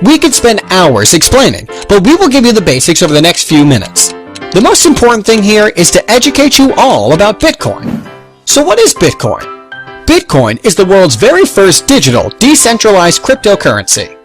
We could spend hours explaining, but we will give you the basics over the next few minutes. The most important thing here is to educate you all about Bitcoin. So what is Bitcoin? Bitcoin is the world's very first digital, decentralized cryptocurrency.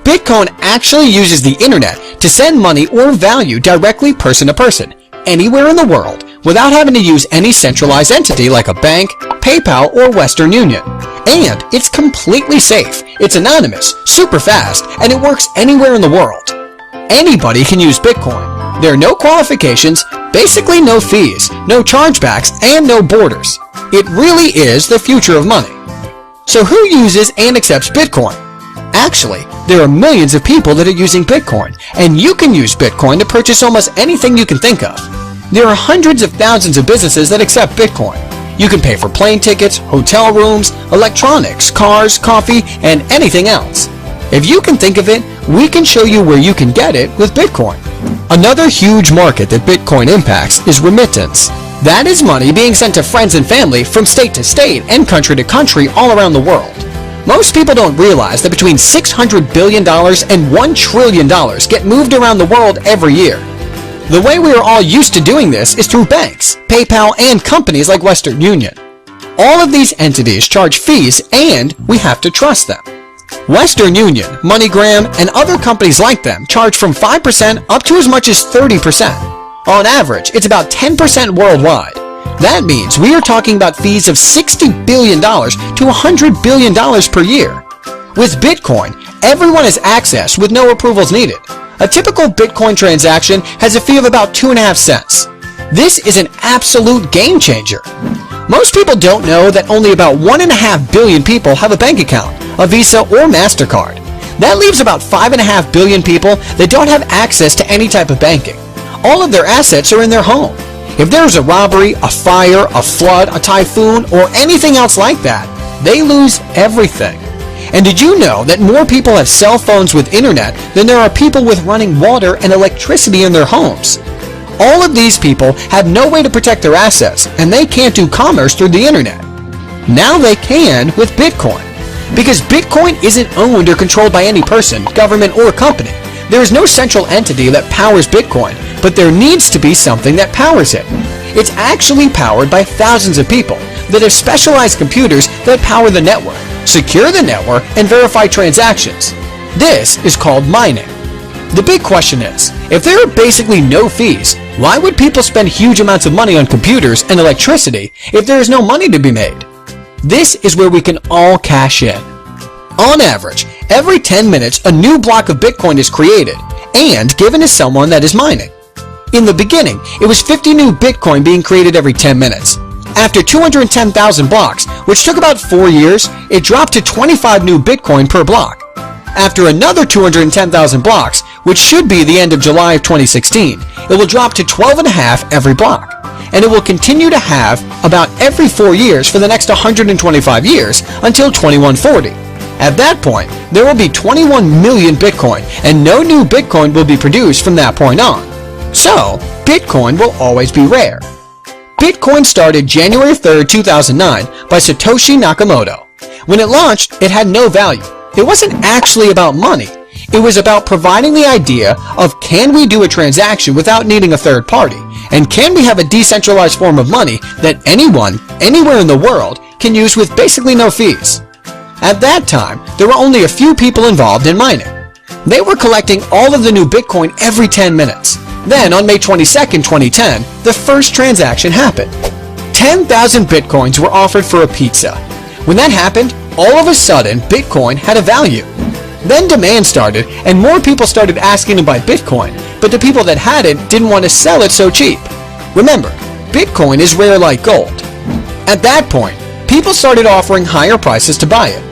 Bitcoin actually uses the internet to send money or value directly person to person, anywhere in the world, without having to use any centralized entity like a bank, PayPal, or Western Union. And it's completely safe, it's anonymous, super fast, and it works anywhere in the world. Anybody can use Bitcoin. There are no qualifications, basically no fees, no chargebacks, and no borders. It really is the future of money. So who uses and accepts Bitcoin? Actually, there are millions of people that are using Bitcoin, and you can use Bitcoin to purchase almost anything you can think of. There are hundreds of thousands of businesses that accept Bitcoin. You can pay for plane tickets, hotel rooms, electronics, cars, coffee, and anything else. If you can think of it, we can show you where you can get it with Bitcoin. Another huge market that Bitcoin impacts is remittance. That is money being sent to friends and family from state to state and country to country all around the world. Most people don't realize that between $600 billion and $1 trillion get moved around the world every year. The way we are all used to doing this is through banks, PayPal, and companies like Western Union. All of these entities charge fees and we have to trust them. Western Union, MoneyGram, and other companies like them charge from 5% up to as much as 30%. On average, it's about 10% worldwide. That means we are talking about fees of $60 billion to $100 billion per year. With Bitcoin, everyone has access with no approvals needed. A typical Bitcoin transaction has a fee of about 2.5 cents. This is an absolute game changer. Most people don't know that only about 1.5 billion people have a bank account, a Visa or MasterCard. That leaves about 5.5 billion people that don't have access to any type of banking. All of their assets are in their home. If there is a robbery, a fire, a flood, a typhoon, or anything else like that, they lose everything. And did you know that more people have cell phones with internet than there are people with running water and electricity in their homes? All of these people have no way to protect their assets, and they can't do commerce through the internet. Now they can with Bitcoin. Because Bitcoin isn't owned or controlled by any person, government, or company. There is no central entity that powers Bitcoin, but there needs to be something that powers it. It's actually powered by thousands of people that have specialized computers that power the network, secure the network, and verify transactions. This is called mining. The big question is, if there are basically no fees, why would people spend huge amounts of money on computers and electricity if there is no money to be made? This is where we can all cash in. On average, every 10 minutes a new block of Bitcoin is created and given to someone that is mining. In the beginning, it was 50 new Bitcoin being created every 10 minutes. After 210,000 blocks, which took about 4 years, it dropped to 25 new Bitcoin per block. After another 210,000 blocks, which should be the end of July of 2016, it will drop to 12.5 every block. And it will continue to have about every 4 years for the next 125 years until 2140. At that point, there will be 21 million Bitcoin, and no new Bitcoin will be produced from that point on. So, Bitcoin will always be rare. Bitcoin started January 3rd, 2009 by Satoshi Nakamoto. When it launched, it had no value. It wasn't actually about money. It was about providing the idea of can we do a transaction without needing a third party, and can we have a decentralized form of money that anyone, anywhere in the world, can use with basically no fees. At that time, there were only a few people involved in mining. They were collecting all of the new Bitcoin every 10 minutes. Then, on May 22nd, 2010, the first transaction happened. 10,000 Bitcoins were offered for a pizza. When that happened, all of a sudden, Bitcoin had a value. Then demand started, and more people started asking to buy Bitcoin, but the people that had it didn't want to sell it so cheap. Remember, Bitcoin is rare like gold. At that point, people started offering higher prices to buy it.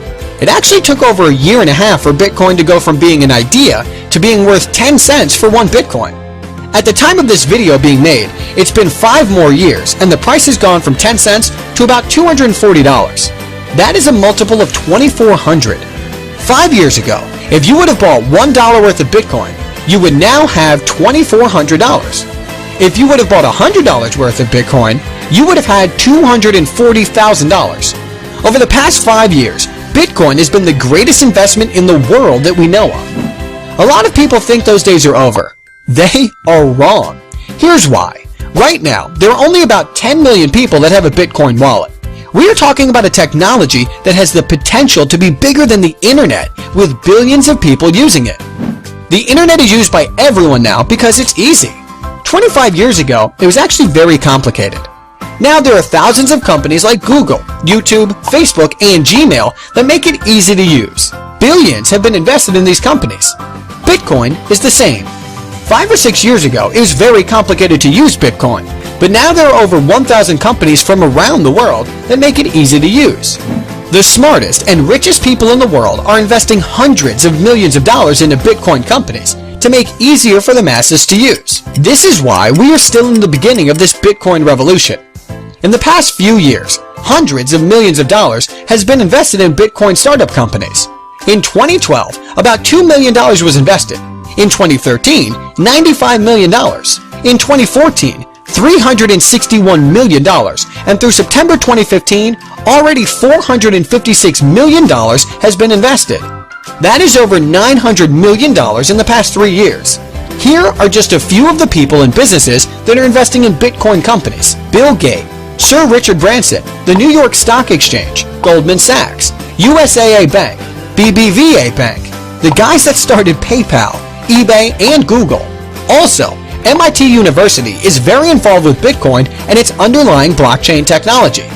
It actually took over a year and a half for Bitcoin to go from being an idea to being worth 10 cents for one Bitcoin. At the time of this video being made, it's been 5 more years, and the price has gone from 10 cents to about $240. That is a multiple of 2,400. 5 years ago, if you would have bought $1 worth of Bitcoin, you would now have $2,400. If you would have bought $100 worth of Bitcoin, you would have had $240,000. Over the past 5 years, Bitcoin has been the greatest investment in the world that we know of. A lot of people think those days are over. They are wrong. Here's why. Right now, there are only about 10 million people that have a Bitcoin wallet. We are talking about a technology that has the potential to be bigger than the internet, with billions of people using it. The internet is used by everyone now because it's easy. 25 years ago, it was actually very complicated. Now there are thousands of companies like Google, YouTube, Facebook, and Gmail that make it easy to use. Billions have been invested in these companies. Bitcoin is the same. 5 or 6 years ago, it was very complicated to use Bitcoin, but now there are over 1,000 companies from around the world that make it easy to use. The smartest and richest people in the world are investing hundreds of millions of dollars into Bitcoin companies to make it easier for the masses to use. This is why we are still in the beginning of this Bitcoin revolution. In the past few years, hundreds of millions of dollars has been invested in Bitcoin startup companies. In 2012, about $2 million was invested. In 2013, $95 million. In 2014, $361 million. And through September 2015, already $456 million has been invested. That is over $900 million in the past 3 years. Here are just a few of the people and businesses that are investing in Bitcoin companies. Bill Gates, Sir Richard Branson, the New York Stock Exchange, Goldman Sachs, USAA Bank, BBVA Bank, the guys that started PayPal, eBay, and Google. Also, MIT University is very involved with Bitcoin and its underlying blockchain technology.